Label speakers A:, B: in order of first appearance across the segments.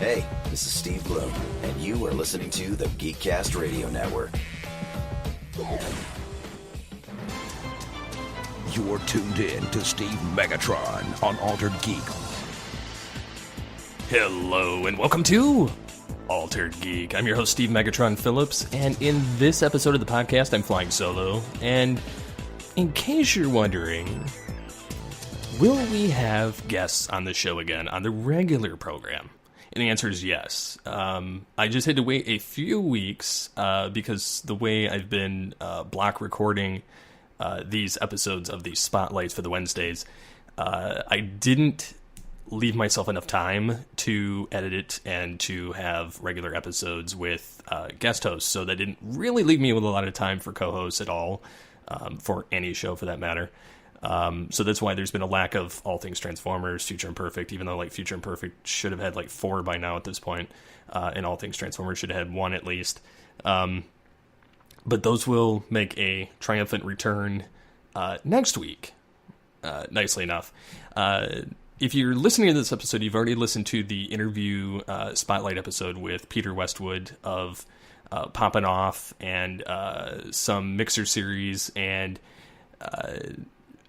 A: Hey, this is Steve Bloom, and you are listening to the Geekcast Radio Network.
B: You're tuned in to Steve Megatron on Altered Geek.
C: Hello, and welcome to Altered Geek. I'm your host, Steve Megatron Phillips, and in this episode of the podcast, I'm flying solo. And in case you're wondering, will we have guests on the show again, on the regular program? And the answer is yes. I just had to wait a few weeks because the way I've been block recording these episodes of these spotlights for the Wednesdays, I didn't leave myself enough time to edit it and to have regular episodes with guest hosts. So that didn't really leave me with a lot of time for co-hosts at all, for any show for that matter. So that's why there's been a lack of All Things Transformers, Future Imperfect, even though like Future Imperfect should have had like 4 by now at this point, and All Things Transformers should have had 1 at least. But those will make a triumphant return next week, nicely enough. If you're listening to this episode, you've already listened to the interview spotlight episode with Peter Westwood of Poppin Off and some Mixer series, and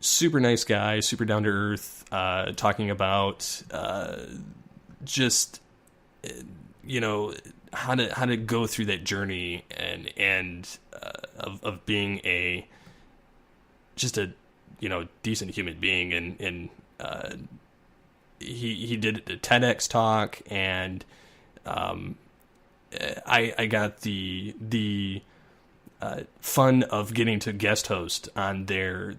C: super nice guy, super down to earth, talking about just how to go through that journey and of being a decent human being, and he did a TEDx talk, and I got the fun of getting to guest host on their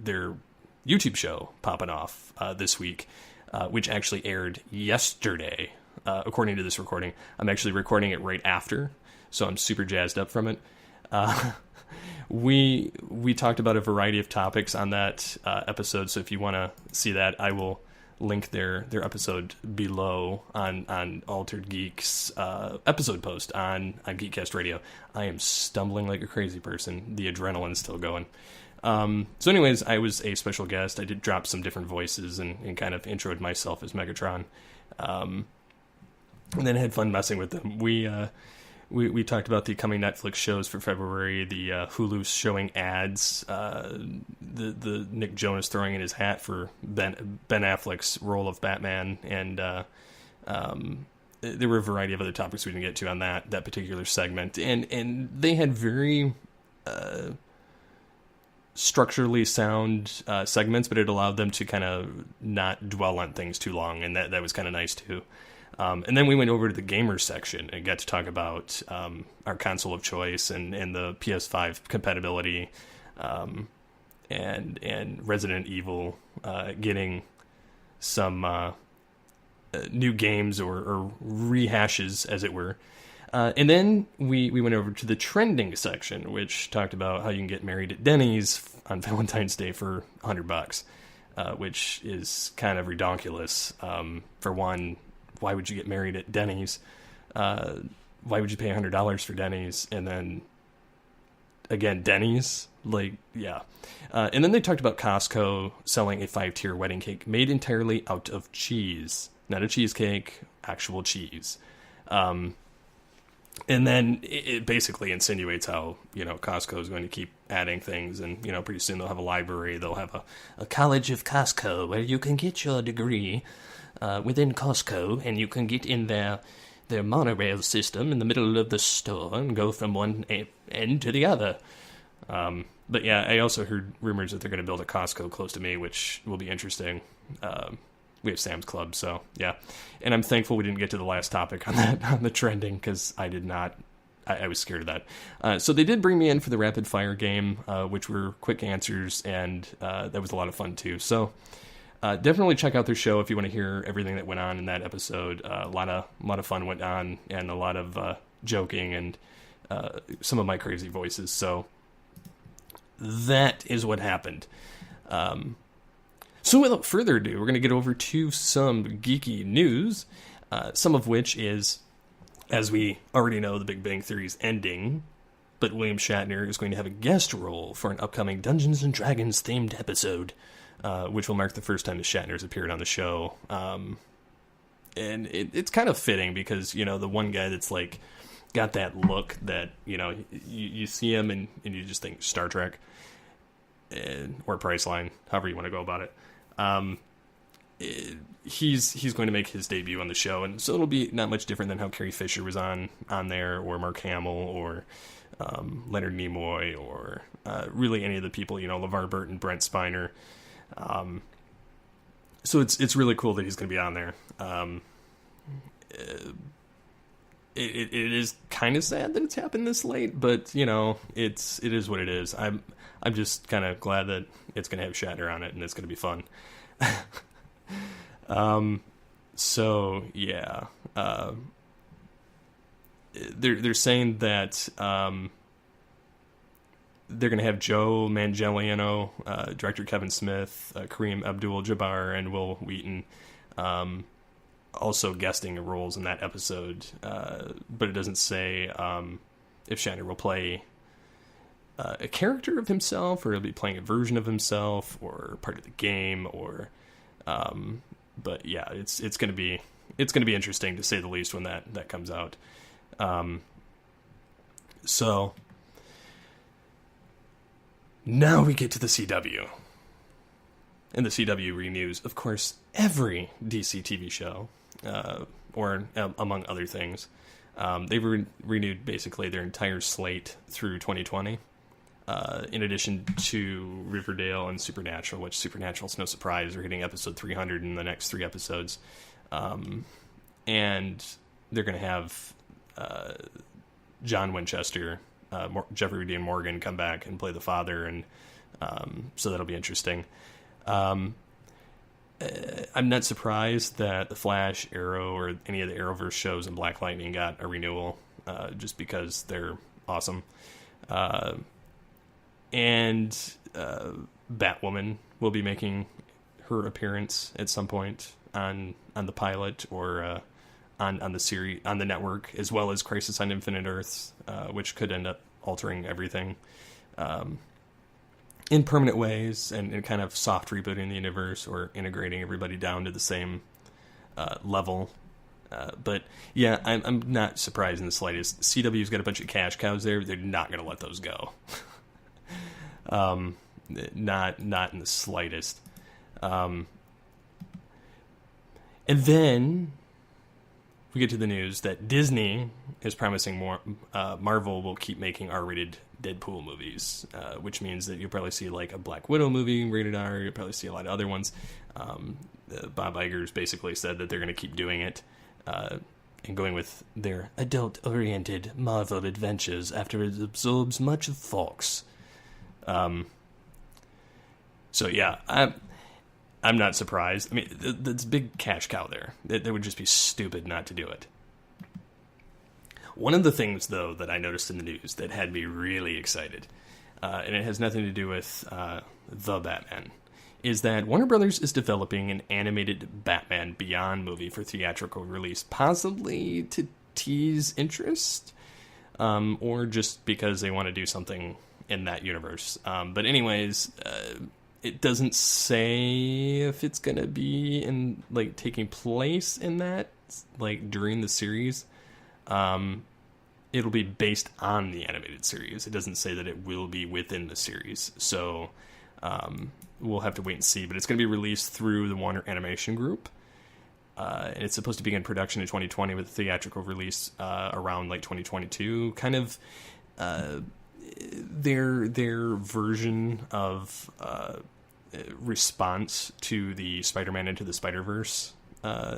C: YouTube show, Poppin Off, this week, which actually aired yesterday, according to this recording. I'm actually recording it right after, so I'm super jazzed up from it. We talked about a variety of topics on that episode, so if you want to see that, I will link their episode below on Altered Geek's episode post on Geekcast Radio. I am stumbling like a crazy person. The adrenaline's still going. So anyways, I was a special guest. I did drop some different voices and kind of introed myself as Megatron. And then had fun messing with them. We talked about the coming Netflix shows for February, the Hulu showing ads, the Nick Jonas throwing in his hat for Ben Affleck's role of Batman, and there were a variety of other topics we didn't get to on that particular segment. And they had very structurally sound segments, but it allowed them to kind of not dwell on things too long, and that was kind of nice too. And then we went over to the gamers section and got to talk about our console of choice and the PS5 compatibility, and Resident Evil getting some new games or rehashes, as it were. And then we went over to the trending section, which talked about how you can get married at Denny's on Valentine's Day for $100, which is kind of redonkulous. For one, why would you get married at Denny's? Why would you pay $100 for Denny's? And then, again, Denny's? Like, yeah. And then they talked about Costco selling a 5-tier wedding cake made entirely out of cheese. Not a cheesecake, actual cheese. And then it basically insinuates how, Costco is going to keep adding things, and, pretty soon they'll have a library, they'll have a college of Costco where you can get your degree within Costco, and you can get in their monorail system in the middle of the store and go from one end to the other. But yeah, I also heard rumors that they're going to build a Costco close to me, which will be interesting. We have Sam's Club, so yeah. And I'm thankful we didn't get to the last topic on that, on the trending, because I was scared of that. So they did bring me in for the rapid fire game, which were quick answers, and that was a lot of fun too. So definitely check out their show if you want to hear everything that went on in that episode. A lot of fun went on, and a lot of joking and some of my crazy voices. So that is what happened. So without further ado, we're going to get over to some geeky news, some of which is, as we already know, The Big Bang Theory is ending, but William Shatner is going to have a guest role for an upcoming Dungeons & Dragons themed episode, which will mark the first time that Shatner's appeared on the show. And it's kind of fitting because, you know, the one guy that's like got that look that, you know, you see him and you just think Star Trek or Priceline, however you want to go about it. He's going to make his debut on the show, and so it'll be not much different than how Carrie Fisher was on there, or Mark Hamill, or Leonard Nimoy, or really any of the people, you know, LeVar Burton, Brent Spiner. So it's really cool that he's going to be on there. It is kind of sad that it's happened this late, but you know, it is what it is. I'm just kind of glad that it's going to have Shatner on it, and it's going to be fun. So yeah, they're saying that they're going to have Joe Manganiello, director Kevin Smith, Kareem Abdul-Jabbar, and Will Wheaton also guesting roles in that episode, but it doesn't say if Shatner will play a character of himself, or he'll be playing a version of himself, or part of the game, or but yeah, it's going to be interesting, to say the least, when that comes out. So now we get to the CW. And the CW renews, of course, every DC TV show, or among other things. They've renewed basically their entire slate through 2020, in addition to Riverdale and Supernatural, which Supernatural's no surprise. They're hitting episode 300 in the next 3 episodes. And they're going to have John Winchester, Jeffrey Dean Morgan come back and play the father, and so that'll be interesting. I'm not surprised that The Flash, Arrow, or any of the Arrowverse shows and Black Lightning got a renewal, just because they're awesome. And Batwoman will be making her appearance at some point on the pilot, or on the series, on the network, as well as Crisis on Infinite Earths, which could end up altering everything in permanent ways, and kind of soft rebooting the universe, or integrating everybody down to the same level. But yeah, I'm not surprised in the slightest. CW's got a bunch of cash cows there. They're not going to let those go. Not in the slightest. And then we get to the news that Disney is promising more. Marvel will keep making R-rated Deadpool movies, which means that you'll probably see like a Black Widow movie rated R. You'll probably see a lot of other ones. Bob Iger's basically said that they're going to keep doing it, and going with their adult-oriented Marvel adventures after it absorbs much of Fox. So yeah, I'm not surprised. I mean, that's a big cash cow there. It would just be stupid not to do it. One of the things, though, that I noticed in the news that had me really excited, and it has nothing to do with the Batman, is that Warner Brothers is developing an animated Batman Beyond movie for theatrical release, possibly to tease interest, or just because they want to do something in that universe. But anyways, it doesn't say if it's going to be in, like, taking place in that, like, during the series. It'll be based on the animated series. It doesn't say that it will be within the series. So, we'll have to wait and see. But it's going to be released through the Warner Animation Group. And it's supposed to begin production in 2020 with a theatrical release around, like, 2022. Kind of their version of response to the Spider-Man Into the Spider-Verse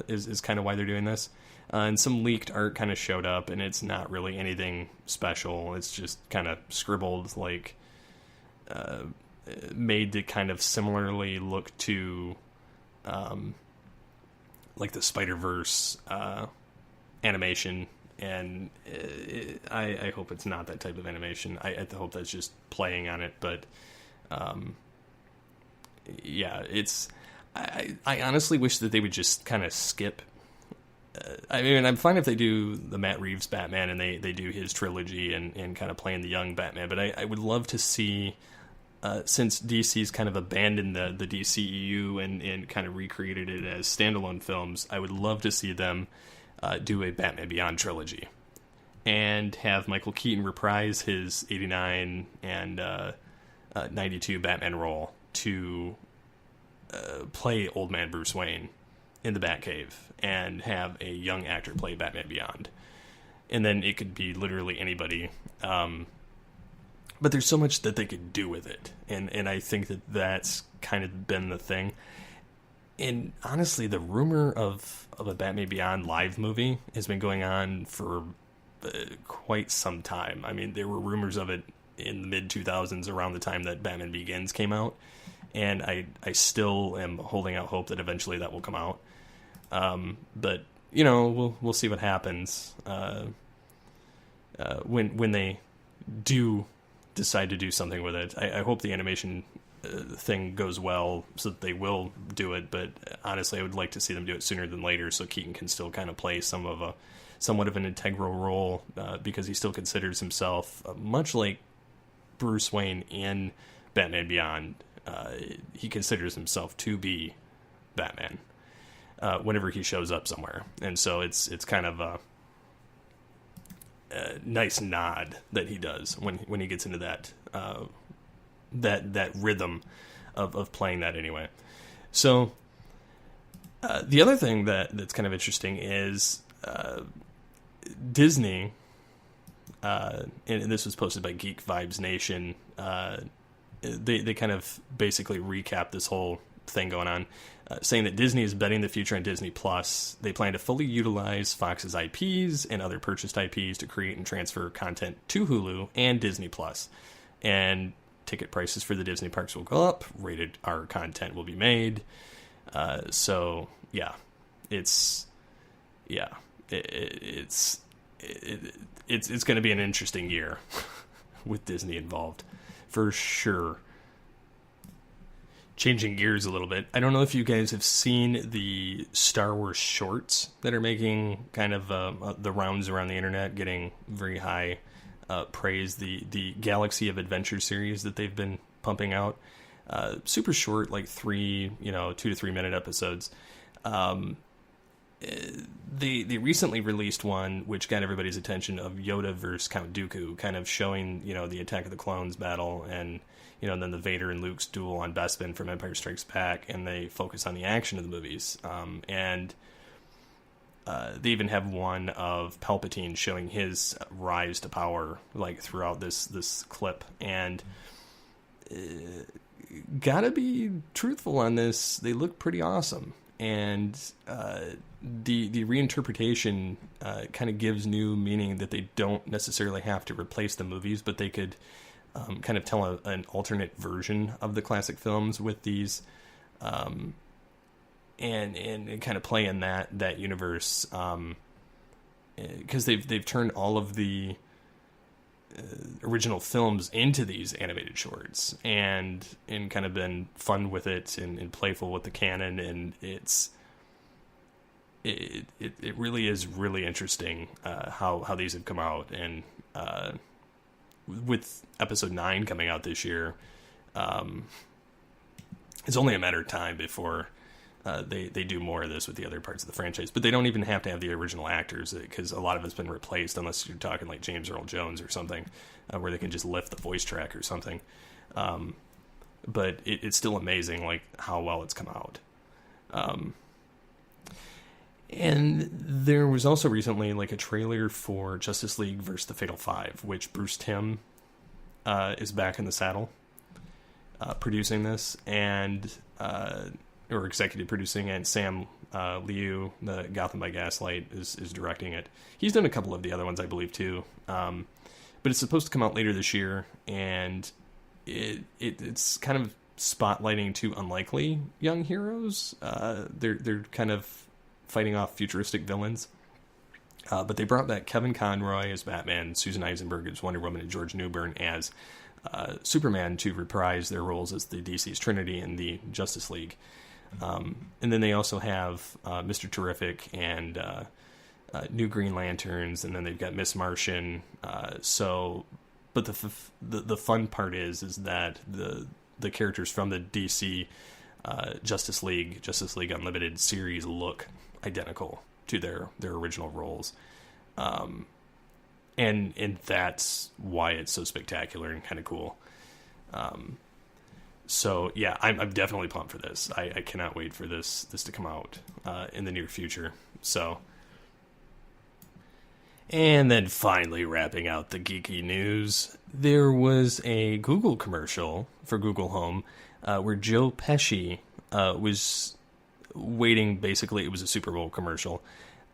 C: is kind of why they're doing this. And some leaked art kind of showed up, and it's not really anything special. It's just kind of scribbled, like, made to kind of similarly look to, like, the Spider-Verse animation. And I hope it's not that type of animation. I hope that's just playing on it. But, yeah, it's... I honestly wish that they would just kind of skip... I mean, I'm fine if they do the Matt Reeves Batman and they do his trilogy and kind of playing the young Batman, but I would love to see since DC's kind of abandoned the DCEU and kind of recreated it as standalone films, I would love to see them do a Batman Beyond trilogy and have Michael Keaton reprise his 89 and 92 Batman role to play Old Man Bruce Wayne in the Batcave and have a young actor play Batman Beyond. And then it could be literally anybody. But there's so much that they could do with it. And I think that that's kind of been the thing. And honestly, the rumor of a Batman Beyond live movie has been going on for quite some time. I mean, there were rumors of it in the mid-2000s around the time that Batman Begins came out. And I still am holding out hope that eventually that will come out. But, you know, we'll see what happens when they do decide to do something with it. I hope the animation thing goes well so that they will do it, but honestly I would like to see them do it sooner than later so Keaton can still kind of play somewhat of an integral role, because he still considers himself much like Bruce Wayne in Batman Beyond. He considers himself to be Batman whenever he shows up somewhere, and so it's kind of a nice nod that he does when he gets into that rhythm of playing that anyway. So the other thing that's kind of interesting is Disney, and this was posted by Geek Vibes Nation. They kind of basically recap this whole thing going on, saying that Disney is betting the future on Disney Plus. They plan to fully utilize Fox's IPs and other purchased IPs to create and transfer content to Hulu and Disney Plus. And ticket prices for the Disney parks will go up. Rated R content will be made. So yeah, it's going to be an interesting year with Disney involved for sure. Changing gears a little bit, I don't know if you guys have seen the Star Wars shorts that are making kind of the rounds around the internet, getting very high praise. The Galaxy of Adventure series that they've been pumping out, super short, like 2 to 3 minute episodes. They recently released one which got everybody's attention, of Yoda versus Count Dooku, kind of showing the Attack of the Clones battle, and then the Vader and Luke's duel on Bespin from Empire Strikes Back, and they focus on the action of the movies. And they even have one of Palpatine showing his rise to power, like throughout this clip. And gotta be truthful on this, they look pretty awesome. And the reinterpretation kind of gives new meaning, that they don't necessarily have to replace the movies, but they could kind of tell an alternate version of the classic films with these, and kind of play in that universe, because they've turned all of the original films into these animated shorts, and kind of been fun with it and playful with the canon, and it really is really interesting how these have come out. And with episode 9 coming out this year, it's only a matter of time before they do more of this with the other parts of the franchise. But they don't even have to have the original actors, because a lot of it's been replaced, unless you're talking like James Earl Jones or something, where they can just lift the voice track or something. But it's still amazing, like, how well it's come out. And there was also recently like a trailer for Justice League vs. the Fatal Five, which Bruce Timm is back in the saddle producing this, and or executive producing, and Sam Liu, the Gotham by Gaslight, is directing it. He's done a couple of the other ones, I believe, too. But it's supposed to come out later this year, and it's kind of spotlighting two unlikely young heroes. They're kind of fighting off futuristic villains. But they brought back Kevin Conroy as Batman, Susan Eisenberg as Wonder Woman, and George Newbern as Superman to reprise their roles as the DC's Trinity in the Justice League. And then they also have Mr. Terrific and New Green Lanterns, and then they've got Miss Martian. But but the fun part is that the characters from the DC Justice League Unlimited series look identical to their original roles, and that's why it's so spectacular and kind of cool. So yeah, I'm definitely pumped for this. I cannot wait for this to come out in the near future. So, and then finally wrapping out the geeky news, there was a Google commercial for Google Home where Joe Pesci was waiting. Basically, it was a Super Bowl commercial,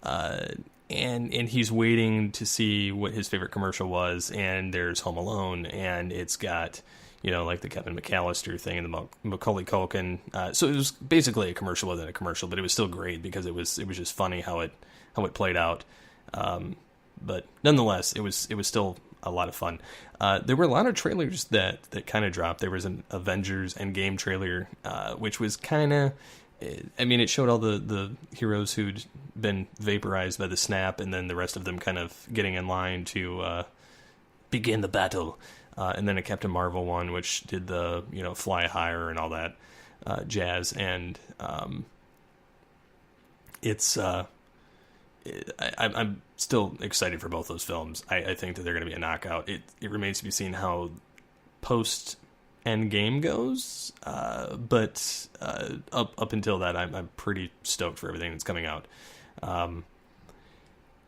C: and he's waiting to see what his favorite commercial was. And there's Home Alone, and it's got, you know, like the Kevin McAllister thing and the Macaulay Culkin. So it was basically a commercial within a commercial, but it was still great because it was just funny how it played out. But nonetheless, it was still a lot of fun. There were a lot of trailers that kind of dropped. There was an Avengers Endgame trailer, which was kind of, I mean, it showed all the heroes who'd been vaporized by the snap, and then the rest of them kind of getting in line to begin the battle. And then a Captain Marvel one, which did the, you know, fly higher and all that jazz. And I'm still excited for both those films. I think that they're going to be a knockout. It remains to be seen how post Endgame goes, but up until that, I'm pretty stoked for everything that's coming out.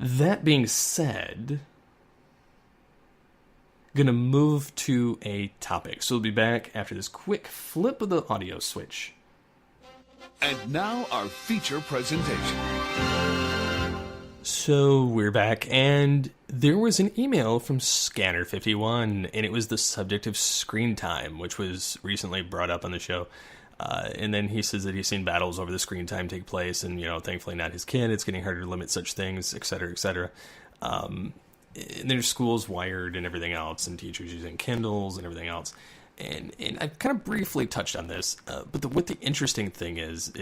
C: That being said, gonna move to a topic. So we'll be back after this quick flip of the audio switch.
B: And now our feature presentation.
C: So we're back, and there was an email from Scanner51, and it was the subject of screen time, which was recently brought up on the show. And then he says that he's seen battles over the screen time take place, and, you know, thankfully not his kid. It's getting harder to limit such things, et cetera, et cetera. And there's schools wired and everything else, and teachers using Kindles and everything else. And I kind of briefly touched on this, but what the interesting thing is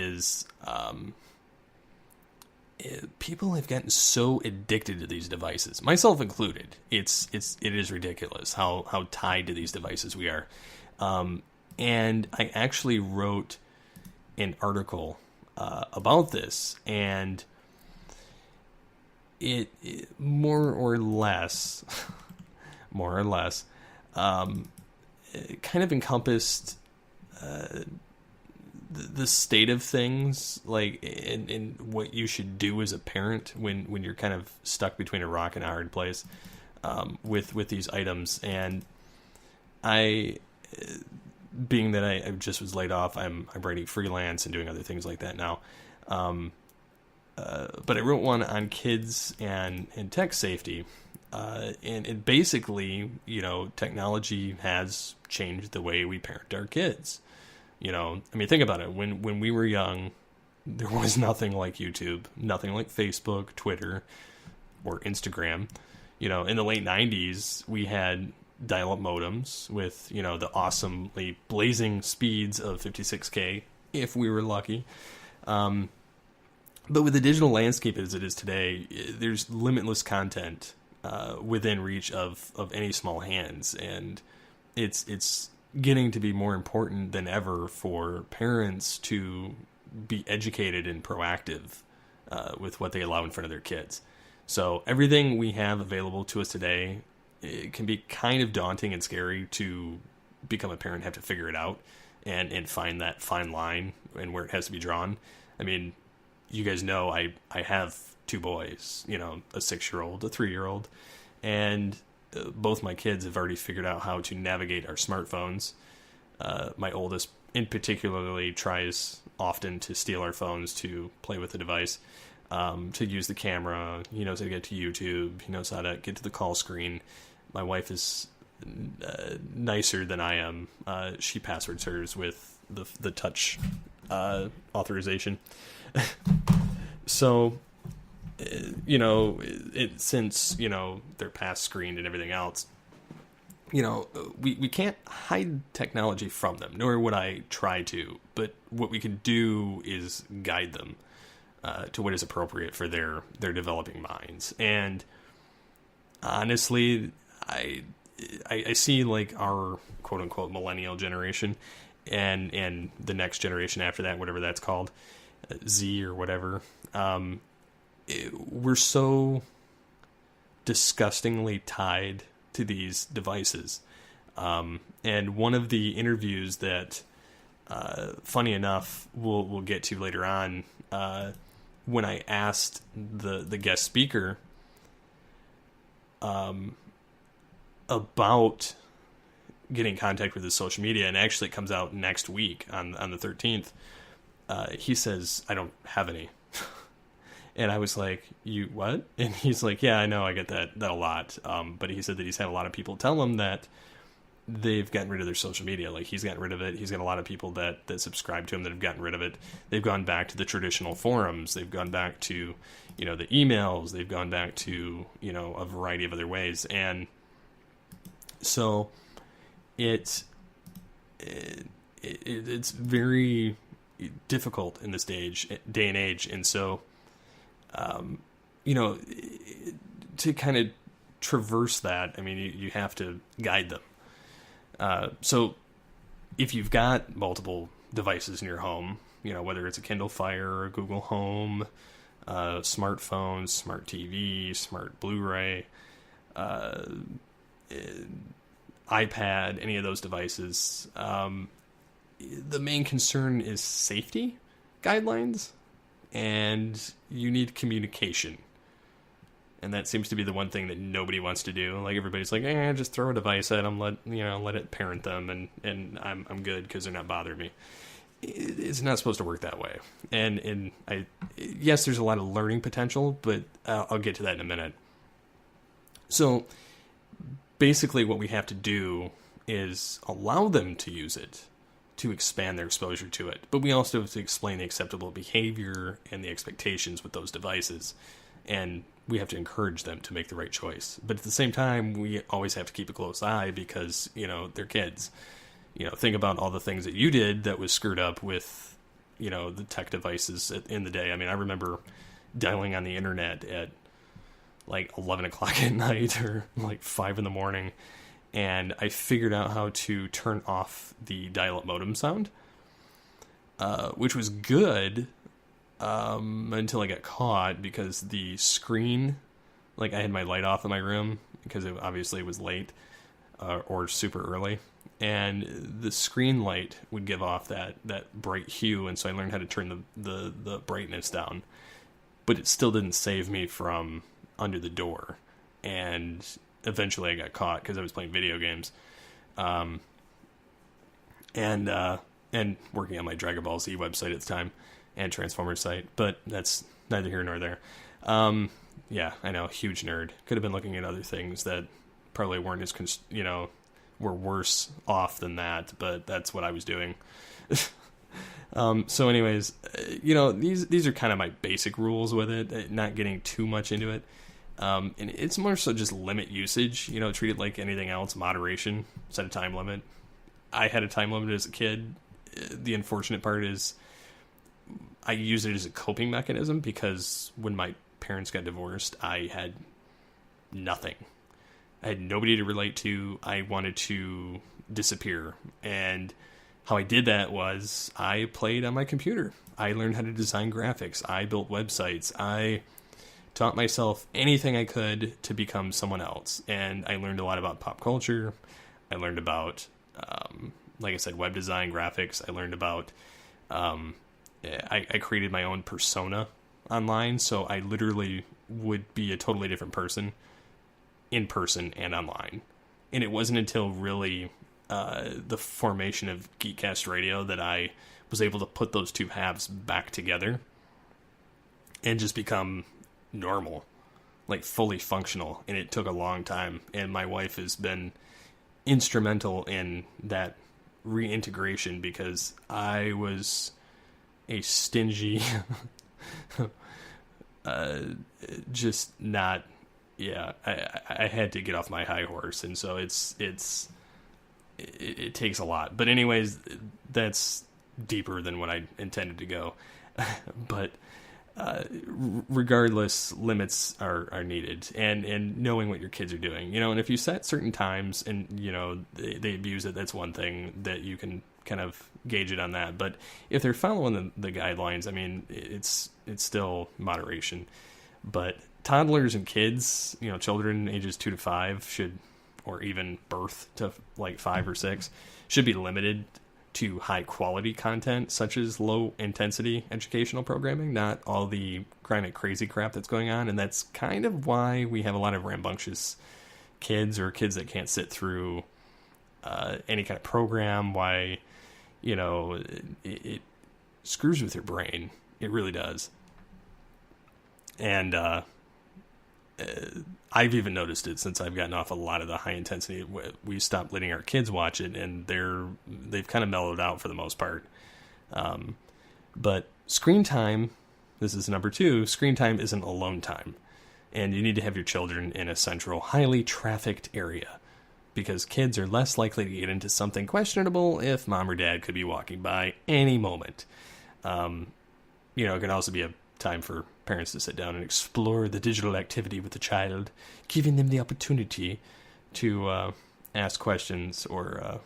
C: people have gotten so addicted to these devices, myself included. It is ridiculous how tied to these devices we are. And I actually wrote an article about this, and it more or less it kind of encompassed the state of things, like, and what you should do as a parent when you're kind of stuck between a rock and a hard place with these items. And I, being that I just was laid off, I'm writing freelance and doing other things like that now. But I wrote one on kids and tech safety. And basically, you know, technology has changed the way we parent our kids. You know, I mean, think about it. When we were young, there was nothing like YouTube, nothing like Facebook, Twitter, or Instagram. You know, in the late 90s, we had dial-up modems with, you know, the awesomely blazing speeds of 56K, if we were lucky. But with the digital landscape as it is today, there's limitless content within reach of any small hands, and it's getting to be more important than ever for parents to be educated and proactive with what they allow in front of their kids. So everything we have available to us today, it can be kind of daunting and scary to become a parent, have to figure it out and find that fine line and where it has to be drawn. I mean, you guys know I have two boys, you know, a 6-year-old, a 3-year-old, and both my kids have already figured out how to navigate our smartphones. My oldest in particularly tries often to steal our phones to play with the device, to use the camera. He knows how to get to YouTube. He knows how to get to the call screen. My wife is nicer than I am. She passwords hers with the touch authorization. So, you know, since, you know, they're past screened and everything else, you know, we can't hide technology from them, nor would I try to. But what we can do is guide them to what is appropriate for their developing minds. And honestly, I see like our quote unquote millennial generation and the next generation after that, whatever that's called, Z or whatever. We're so disgustingly tied to these devices. And one of the interviews that, funny enough, we'll get to later on, when I asked the guest speaker about getting in contact with his social media, and actually it comes out next week on the 13th, he says, I don't have any. And I was like, you what? And he's like, yeah, I know, I get that a lot. But he said that he's had a lot of people tell him that they've gotten rid of their social media. Like, he's gotten rid of it. He's got a lot of people that subscribe to him that have gotten rid of it. They've gone back to the traditional forums. They've gone back to, the emails. They've gone back to, a variety of other ways. And so it's very difficult in this day and age. And so, to kind of traverse that, I mean, you have to guide them. So if you've got multiple devices in your home, whether it's a Kindle Fire or a Google Home, smartphone, smart TV, smart Blu-ray, iPad, any of those devices, the main concern is safety guidelines, and you need communication. And that seems to be the one thing that nobody wants to do. Like, everybody's like, just throw a device at them, let it parent them, and I'm good because they're not bothering me. It's not supposed to work that way. And yes, there's a lot of learning potential, but I'll get to that in a minute. So basically what we have to do is allow them to use it to expand their exposure to it. But we also have to explain the acceptable behavior and the expectations with those devices. And we have to encourage them to make the right choice. But at the same time, we always have to keep a close eye because, they're kids. Think about all the things that you did that was screwed up with, the tech devices in the day. I mean, I remember dialing on the internet at like 11 o'clock at night or like 5 in the morning. And I figured out how to turn off the dial-up modem sound, which was good until I got caught because the screen, like, I had my light off in my room because it obviously was late or super early, and the screen light would give off that bright hue, and so I learned how to turn the brightness down, but it still didn't save me from under the door, and eventually I got caught because I was playing video games, and working on my Dragon Ball Z website at the time and Transformers site, but that's neither here nor there. Yeah, I know, huge nerd. Could have been looking at other things that probably weren't as were worse off than that, but that's what I was doing. So anyways, these are kind of my basic rules with it, not getting too much into it. And it's more so just limit usage, treat it like anything else, moderation, set a time limit. I had a time limit as a kid. The unfortunate part is I used it as a coping mechanism because when my parents got divorced, I had nothing. I had nobody to relate to. I wanted to disappear. And how I did that was I played on my computer. I learned how to design graphics. I built websites. I taught myself anything I could to become someone else. And I learned a lot about pop culture. I learned about, like I said, web design, graphics. I learned about, I created my own persona online. So I literally would be a totally different person in person and online. And it wasn't until really the formation of Geekcast Radio that I was able to put those two halves back together and just become normal, like fully functional. And it took a long time, and my wife has been instrumental in that reintegration because I was a stingy just not, I had to get off my high horse, and so it takes a lot. But anyways, that's deeper than what I intended to go. But regardless, limits are needed, and knowing what your kids are doing, and if you set certain times and, they abuse it, that's one thing that you can kind of gauge it on that. But if they're following the guidelines, I mean, it's still moderation. But toddlers and kids, children ages 2 to 5 should, or even birth to like 5 or 6, should be limited to high quality content, such as low intensity educational programming, not all the kind of crazy crap that's going on. And that's kind of why we have a lot of rambunctious kids, or kids that can't sit through any kind of program. Why, it screws with your brain. It really does. And I've even noticed it since I've gotten off a lot of the high intensity. We stopped letting our kids watch it, and they've kind of mellowed out for the most part. But screen time, this is number 2, screen time isn't alone time. And you need to have your children in a central, highly trafficked area, because kids are less likely to get into something questionable if mom or dad could be walking by any moment. It can also be a time for parents to sit down and explore the digital activity with the child, giving them the opportunity to ask questions, or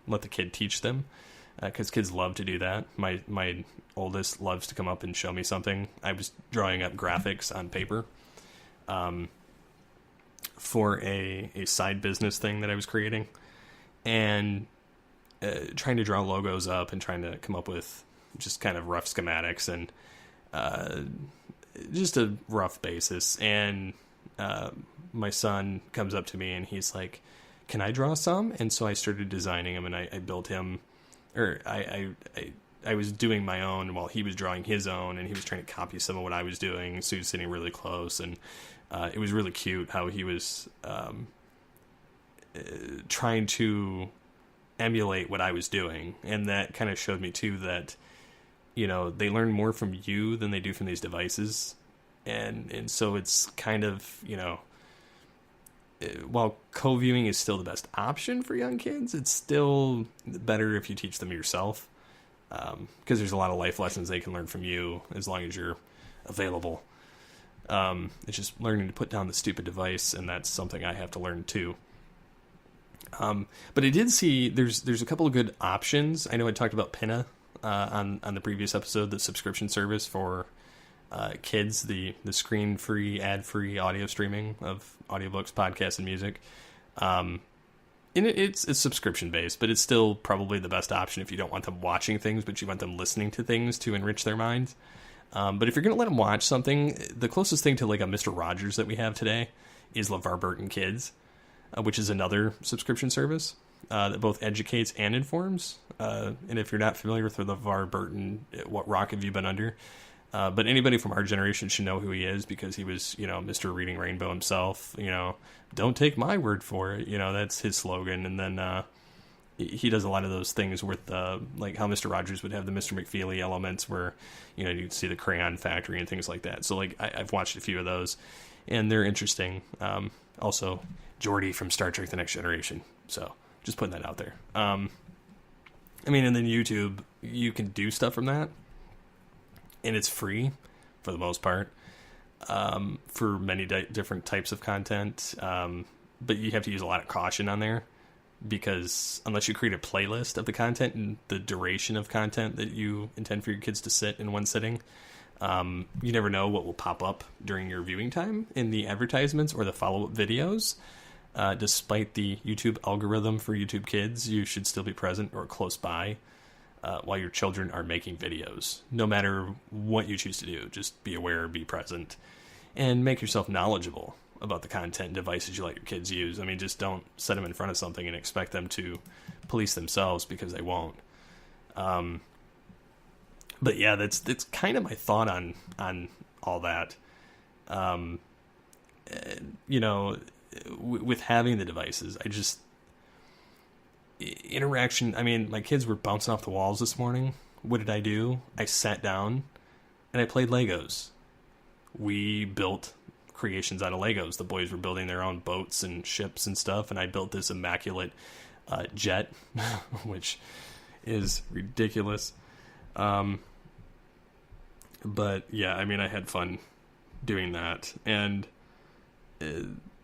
C: let the kid teach them, because kids love to do that. My oldest loves to come up and show me something. I was drawing up graphics on paper for a side business thing that I was creating, and trying to draw logos up and trying to come up with just kind of rough schematics and just a rough basis. And my son comes up to me and he's like, "Can I draw some?" And so I started designing him, and I built him, or I was doing my own while he was drawing his own, and he was trying to copy some of what I was doing. So he was sitting really close, and it was really cute how he was trying to emulate what I was doing. And that kind of showed me too that, they learn more from you than they do from these devices. And so it's kind of, while co-viewing is still the best option for young kids, it's still better if you teach them yourself. Because there's a lot of life lessons they can learn from you as long as you're available. It's just learning to put down the stupid device, and that's something I have to learn too. But I did see there's a couple of good options. I know I talked about Pinna on the previous episode, the subscription service for kids, the screen-free, ad-free audio streaming of audiobooks, podcasts, and music. And it's subscription-based, but it's still probably the best option if you don't want them watching things, but you want them listening to things to enrich their minds. But if you're going to let them watch something, the closest thing to like a Mr. Rogers that we have today is Levar Burton Kids, which is another subscription service that both educates and informs. And if you're not familiar with Levar Burton, what rock have you been under? But anybody from our generation should know who he is, because he was, Mr. Reading Rainbow himself. Don't take my word for it. That's his slogan. And then he does a lot of those things with, like how Mr. Rogers would have the Mr. McFeely elements where, you'd see the crayon factory and things like that. So, like, I've watched a few of those, and they're interesting. Also, Geordi from Star Trek The Next Generation. So, just putting that out there. And then YouTube, you can do stuff from that, and it's free for the most part, for many different types of content. But you have to use a lot of caution on there, because unless you create a playlist of the content and the duration of content that you intend for your kids to sit in one sitting, you never know what will pop up during your viewing time in the advertisements or the follow-up videos. Despite the YouTube algorithm for YouTube Kids, you should still be present or close by while your children are making videos. No matter what you choose to do, just be aware, be present, and make yourself knowledgeable about the content and devices you let your kids use. Just don't set them in front of something and expect them to police themselves, because they won't. But yeah, that's kind of my thought on all that. With having the devices, interaction. My kids were bouncing off the walls this morning. What did I do? I sat down and I played Legos. We built creations out of Legos. The boys were building their own boats and ships and stuff, and I built this immaculate jet, which is ridiculous. But yeah, I mean, I had fun doing that, and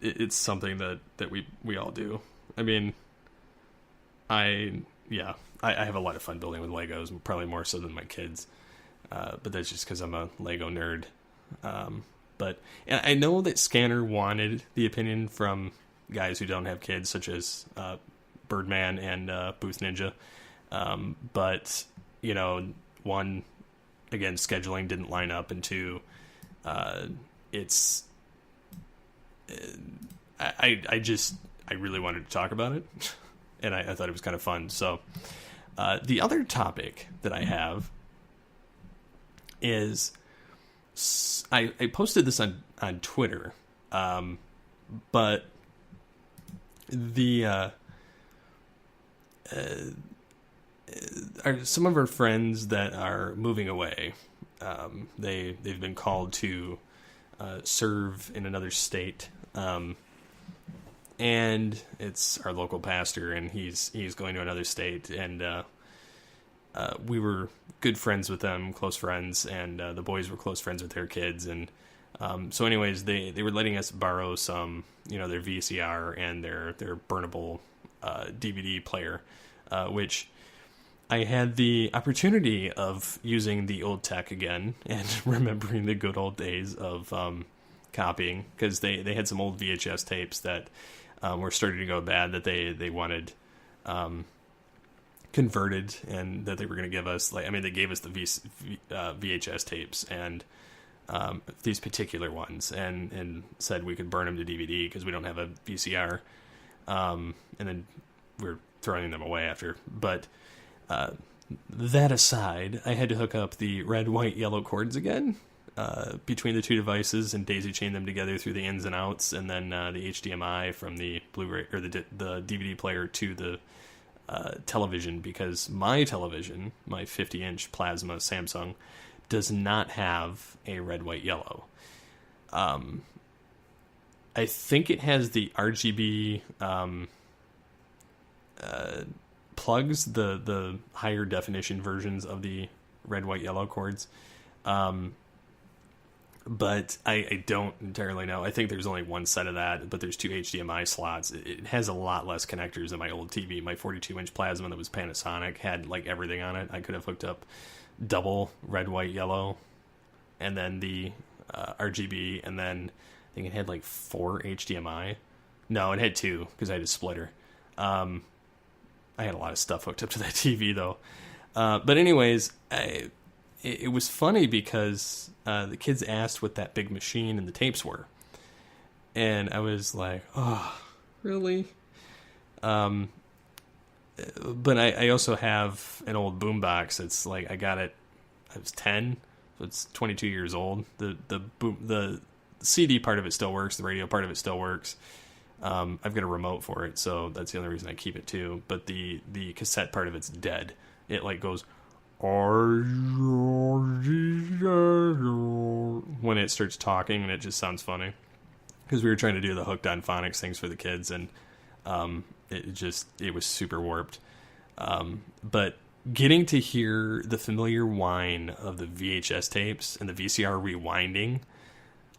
C: it's something that we all do. I mean, I have a lot of fun building with Legos, probably more so than my kids. But that's just because I'm a Lego nerd. But and I know that Scanner wanted the opinion from guys who don't have kids, such as Birdman and Booth Ninja. But, you know, one, again, scheduling didn't line up, and two, it's... I really wanted to talk about it, and I thought it was kind of fun. So the other topic that I have is... I posted this on Twitter, but the some of our friends that are moving away, they've been called to serve in another state, and it's our local pastor, and he's going to another state, and we were good friends with them, close friends, and the boys were close friends with their kids, and so anyways, they were letting us borrow some, you know, their VCR and their burnable DVD player, which I had the opportunity of using the old tech again and remembering the good old days of copying, because they had some old VHS tapes that were starting to go bad, that they wanted converted, and that they were going to give us, like, I mean, they gave us the VHS tapes and these particular ones, and said we could burn them to DVD because we don't have a VCR, and then we're throwing them away after. But that aside, I had to hook up the red, white, yellow cords again between the two devices and daisy chain them together through the ins and outs, and then the HDMI from the Blu-ray or the DVD player to the television, because my television, my 50-inch plasma Samsung, does not have a red, white, yellow. I think it has the RGB plugs, the higher definition versions of the red, white, yellow cords. But I don't entirely know. I think there's only one set of that, but there's two HDMI slots. It has a lot less connectors than my old TV. My 42-inch plasma that was Panasonic had like everything on it. I could have hooked up double red, white, yellow, and then the RGB, and then I think it had like 4 HDMI. No, it had 2 because I had a splitter. I had a lot of stuff hooked up to that TV though. But anyways, it was funny because the kids asked what that big machine and the tapes were. And I was like, oh, really? But I also have an old boombox. It's like, I got it, I was 10, so it's 22 years old. The CD part of it still works. The radio part of it still works. I've got a remote for it, so that's the only reason I keep it too. But the cassette part of it's dead. It like goes when it starts talking, and it just sounds funny, because we were trying to do the hooked on phonics things for the kids, and it was super warped. But getting to hear the familiar whine of the VHS tapes and the VCR rewinding,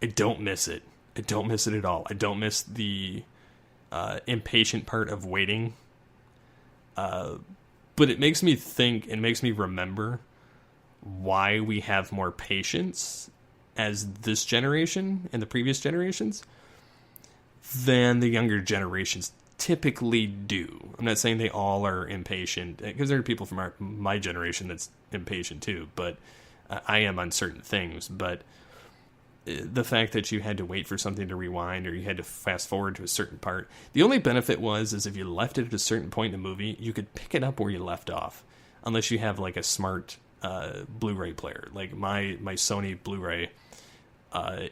C: I don't miss it. I don't miss it at all. I don't miss the impatient part of waiting. But it makes me think and makes me remember why we have more patience as this generation and the previous generations than the younger generations typically do. I'm not saying they all are impatient, because there are people from my generation that's impatient too, but I am on certain things. But the fact that you had to wait for something to rewind, or you had to fast forward to a certain part, the only benefit is if you left it at a certain point in the movie, you could pick it up where you left off, unless you have like a smart Blu-ray player. Like my Sony Blu-ray,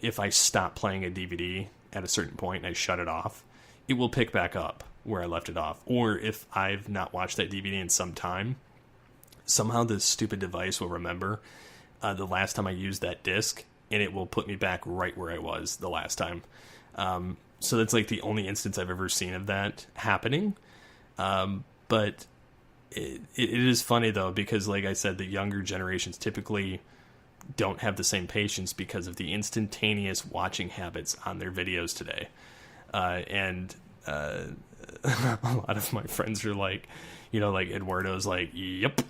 C: if I stop playing a DVD at a certain point and I shut it off, it will pick back up where I left it off. Or if I've not watched that DVD in some time, somehow this stupid device will remember the last time I used that disc, and it will put me back right where I was the last time. So that's like the only instance I've ever seen of that happening. But it is funny though, because like I said, the younger generations typically don't have the same patience because of the instantaneous watching habits on their videos today. And a lot of my friends are like, like Eduardo's like, yep.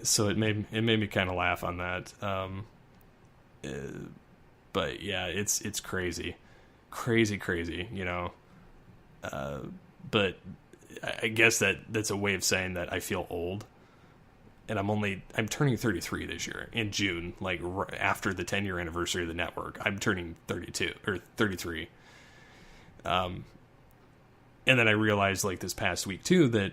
C: So it made me kind of laugh on that. But yeah, it's crazy, but I guess that's a way of saying that I feel old. And I'm turning 33 this year in June, like after the 10-year anniversary of the network. I'm turning 32 or 33. And then I realized like this past week too that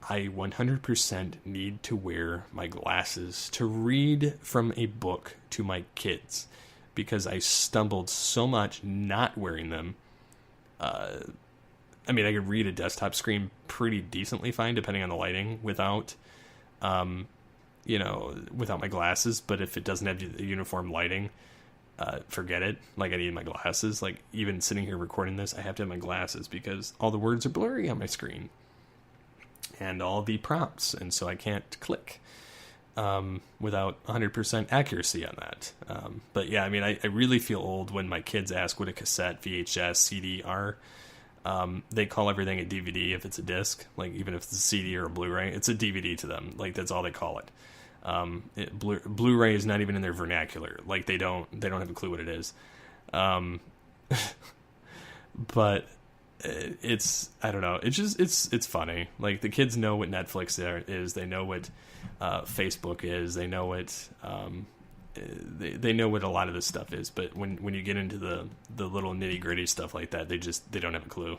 C: I 100% need to wear my glasses to read from a book to my kids, because I stumbled so much not wearing them. I could read a desktop screen pretty decently fine, depending on the lighting, without my glasses. But if it doesn't have the uniform lighting, forget it. Like, I need my glasses. Like, even sitting here recording this, I have to have my glasses because all the words are blurry on my screen and all the prompts, and so I can't click without 100% accuracy on that. But yeah, I really feel old when my kids ask what a cassette, VHS, CD are. They call everything a DVD if it's a disc. Like, even if it's a CD or a Blu-ray, it's a DVD to them. Like, that's all they call it. Blu-ray is not even in their vernacular. Like, they don't have a clue what it is. But it's, I don't know. It's funny. Like, the kids know what Netflix is. They know what Facebook is. They know what they know what a lot of this stuff is. But when you get into the little nitty gritty stuff like that, they don't have a clue.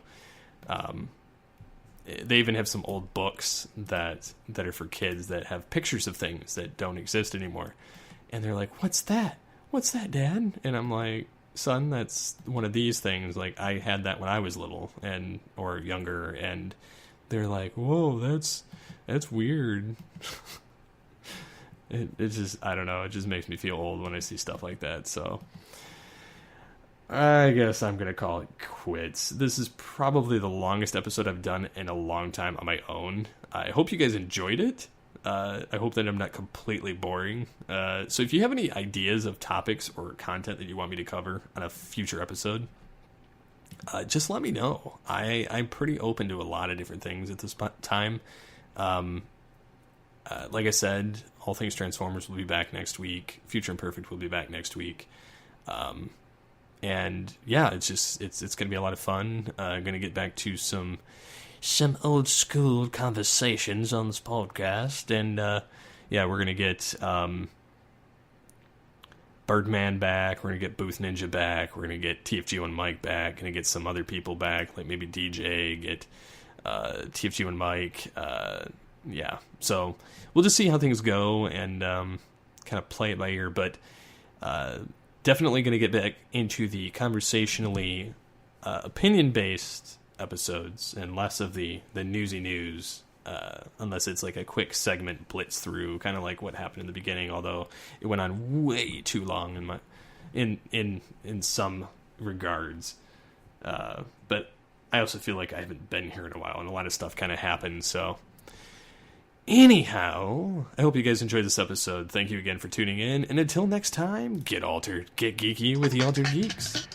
C: They even have some old books that are for kids that have pictures of things that don't exist anymore. And they're like, "What's that? What's that, Dad?" And I'm like, "Son, that's one of these things. Like, I had that when I was little or younger." And they're like, "Whoa, that's weird." It just, I don't know. It just makes me feel old when I see stuff like that. So I guess I'm going to call it quits. This is probably the longest episode I've done in a long time on my own. I hope you guys enjoyed it. I hope that I'm not completely boring. So if you have any ideas of topics or content that you want me to cover on a future episode, just let me know. I'm pretty open to a lot of different things at this time. Like I said, All Things Transformers will be back next week. Future Imperfect will be back next week. And yeah, it's going to be a lot of fun. I'm going to get back to some old school conversations on this podcast. And yeah, we're going to get Birdman back. We're going to get Booth Ninja back. We're going to get TFG and Mike back. Going to get some other people back, like maybe DJ, get TFG and Mike. Yeah, so we'll just see how things go and kind of play it by ear, but definitely going to get back into the conversationally opinion-based episodes and less of the newsy news, unless it's like a quick segment blitz through, kind of like what happened in the beginning, although it went on way too long in some regards. But I also feel like I haven't been here in a while, and a lot of stuff kind of happened, so... Anyhow, I hope you guys enjoyed this episode. Thank you again for tuning in, and until next time, get altered, get geeky with the Altered Geeks.